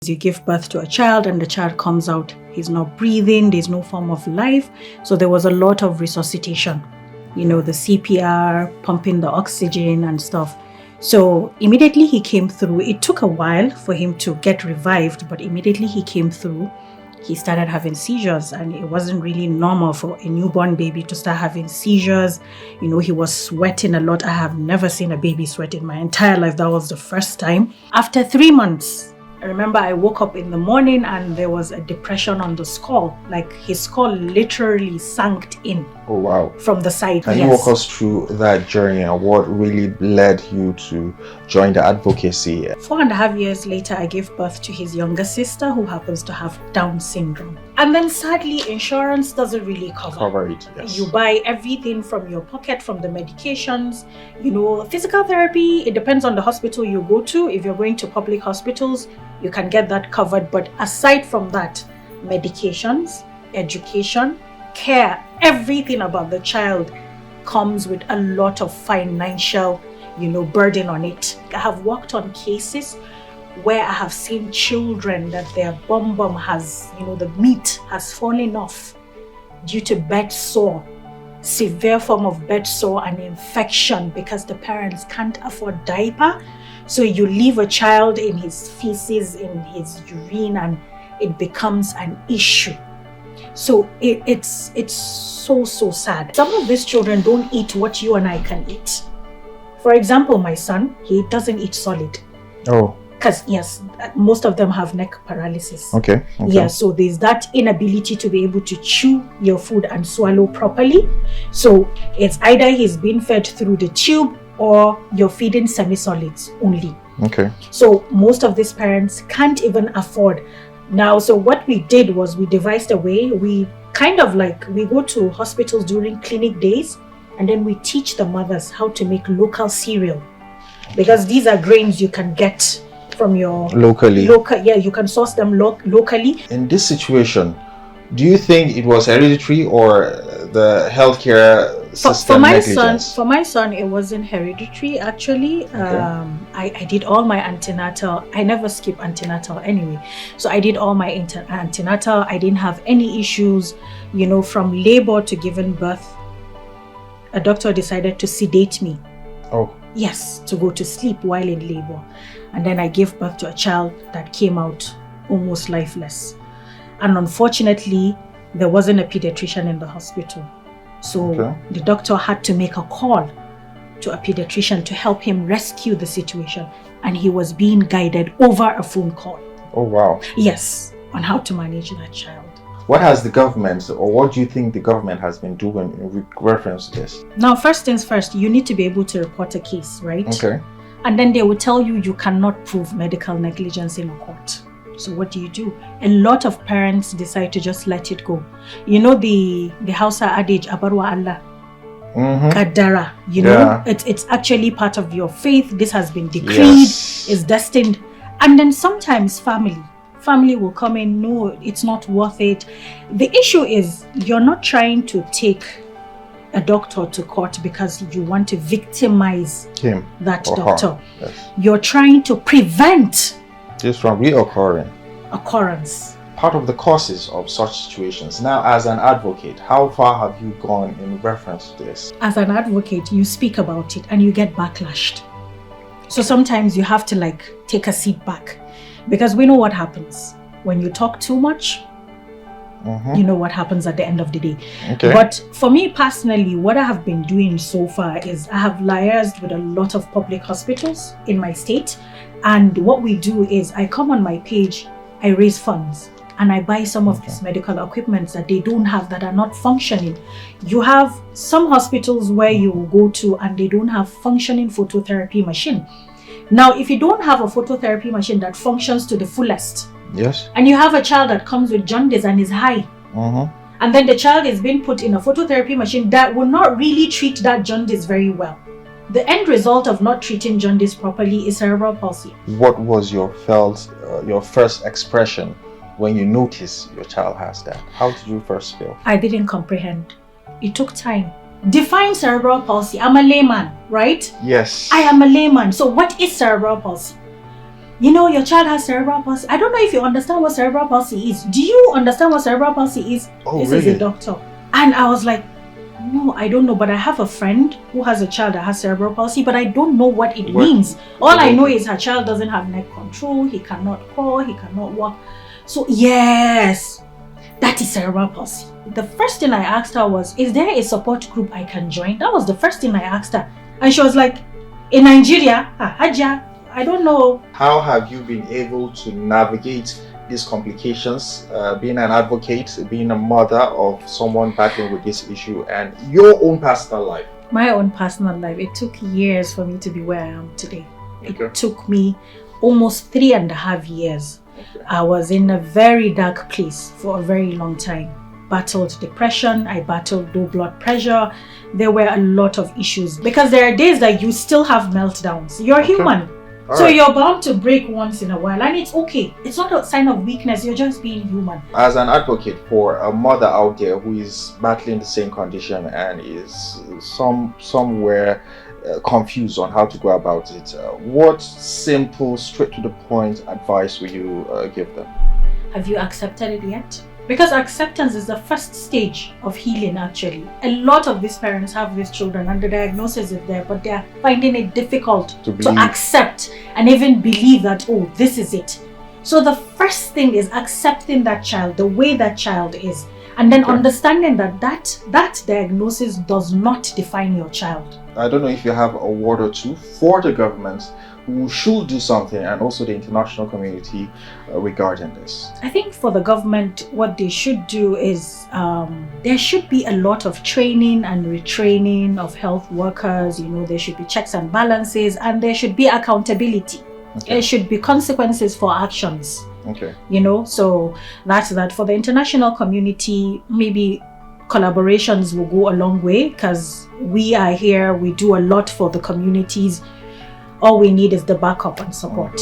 You give birth to a child and the child comes out, he's not breathing, there's no form of life. So there was a lot of resuscitation, the CPR, pumping the oxygen and stuff. So immediately he came through. It took a while for him to get revived, but immediately he came through, he started having seizures, and it wasn't really normal for a newborn baby to start having seizures. He was sweating a lot. I have never seen a baby sweat in my entire life. That was the first time. After 3 months, I remember I woke up in the morning and there was a depression on the skull. Like his skull literally sank in. Oh, wow. From the side. Can you walk us through that journey and what really led you to join the advocacy? 4.5 years later, I gave birth to his younger sister who happens to have Down syndrome. And then sadly, insurance doesn't really cover it. Yes. You buy everything from your pocket, from the medications, physical therapy. It depends on the hospital you go to. If you're going to public hospitals, you can get that covered. But aside from that, medications, education, care, everything about the child comes with a lot of financial, burden on it. I have worked on cases where I have seen children that their bum has, the meat has fallen off due to bed sore, severe form of bed sore and infection because the parents can't afford diaper. So you leave a child in his feces, in his urine, and it becomes an issue. So it's so sad. Some of these children don't eat what you and I can eat. For example, my son, he doesn't eat solid. Oh. Because yes, most of them have neck paralysis. Okay. Yeah, so there's that inability to be able to chew your food and swallow properly. So it's either he's being fed through the tube or you're feeding semi-solids only. Okay. So most of these parents can't even afford. Now, so what we did was we devised a way. We we go to hospitals during clinic days and then we teach the mothers how to make local cereal. Because these are grains you can get from your locally. You can source them locally. In this situation, do you think it was hereditary or the healthcare system negligence? For my son, it wasn't hereditary actually. Okay. I did all my antenatal. I never skip antenatal anyway. So I did all my antenatal. I didn't have any issues, from labor to giving birth. A doctor decided to sedate me. Oh. Yes, to go to sleep while in labor. And then I gave birth to a child that came out almost lifeless. And unfortunately, there wasn't a pediatrician in the hospital. So the doctor had to make a call to a pediatrician to help him rescue the situation. And he was being guided over a phone call. Oh, wow. Yes, on how to manage that child. What has the government, or what do you think the government has been doing in reference to this? Now, first things first, you need to be able to report a case, right? Okay. And then they will tell you cannot prove medical negligence in a court. So what do? A lot of parents decide to just let it go. The Hausa adage, Abarwa Allah, Kadara, it's actually part of your faith. This has been decreed, is destined. And then sometimes family will come in, no, it's not worth it. The issue is you're not trying to take a doctor to court because you want to victimize that doctor. Yes. You're trying to prevent this from occurrence. Part of the causes of such situations. Now, as an advocate, how far have you gone in reference to this? As an advocate, you speak about it and you get backlashed. So sometimes you have to take a seat back. Because we know what happens when you talk too much. You know what happens at the end of the day. Okay. But for me personally, what I have been doing so far is I have liaised with a lot of public hospitals in my state. And what we do is I come on my page, I raise funds, and I buy some of these medical equipments that they don't have, that are not functioning. You have some hospitals where you will go to and they don't have functioning phototherapy machine. Now, if you don't have a phototherapy machine that functions to the fullest, and you have a child that comes with jaundice and is high, and then the child is being put in a phototherapy machine that will not really treat that jaundice very well. The end result of not treating jaundice properly is cerebral palsy. What was your first expression when you noticed your child has that? How did you first feel? I didn't comprehend. It took time. Define cerebral palsy. I'm a layman, right? Yes. I am a layman. So what is cerebral palsy? you know, your child has cerebral palsy. I don't know if you understand what cerebral palsy is. Do you understand what cerebral palsy is? Oh, this really? is a doctor. And I was like, no, I don't know, but I have a friend who has a child that has cerebral palsy, but I don't know what it means. All I know is her child doesn't have neck control, he cannot crawl, he cannot walk. So yes, that is cerebral palsy. The first thing I asked her was, is there a support group I can join? That was the first thing I asked her. And she was like, in Nigeria, Haja, I don't know. How have you been able to navigate these complications, being an advocate, being a mother of someone battling with this issue, and your own personal life? My own personal life, it took years for me to be where I am today. Okay. It took me almost 3.5 years. Okay. I was in a very dark place for a very long time. Battled depression, I battled low blood pressure. There were a lot of issues because there are days that you still have meltdowns. You're human. So you're bound to break once in a while, and it's okay. It's not a sign of weakness, you're just being human. As an advocate for a mother out there who is battling the same condition and is somewhere confused on how to go about it, what simple, straight to the point advice will you give them? Have you accepted it yet? Because acceptance is the first stage of healing, actually. A lot of these parents have these children and the diagnosis is there, but they're finding it difficult to accept and even believe that, oh, this is it. So the first thing is accepting that child, the way that child is, and then understanding that that diagnosis does not define your child. I don't know if you have a word or two for the government who should do something, and also the international community regarding this. I think for the government, what they should do is there should be a lot of training and retraining of health workers. You know, there should be checks and balances, and there should be accountability. Okay. There should be consequences for actions. Okay. You know, so that's that. For the international community, maybe collaborations will go a long way because we are here, we do a lot for the communities. All we need is the backup and support.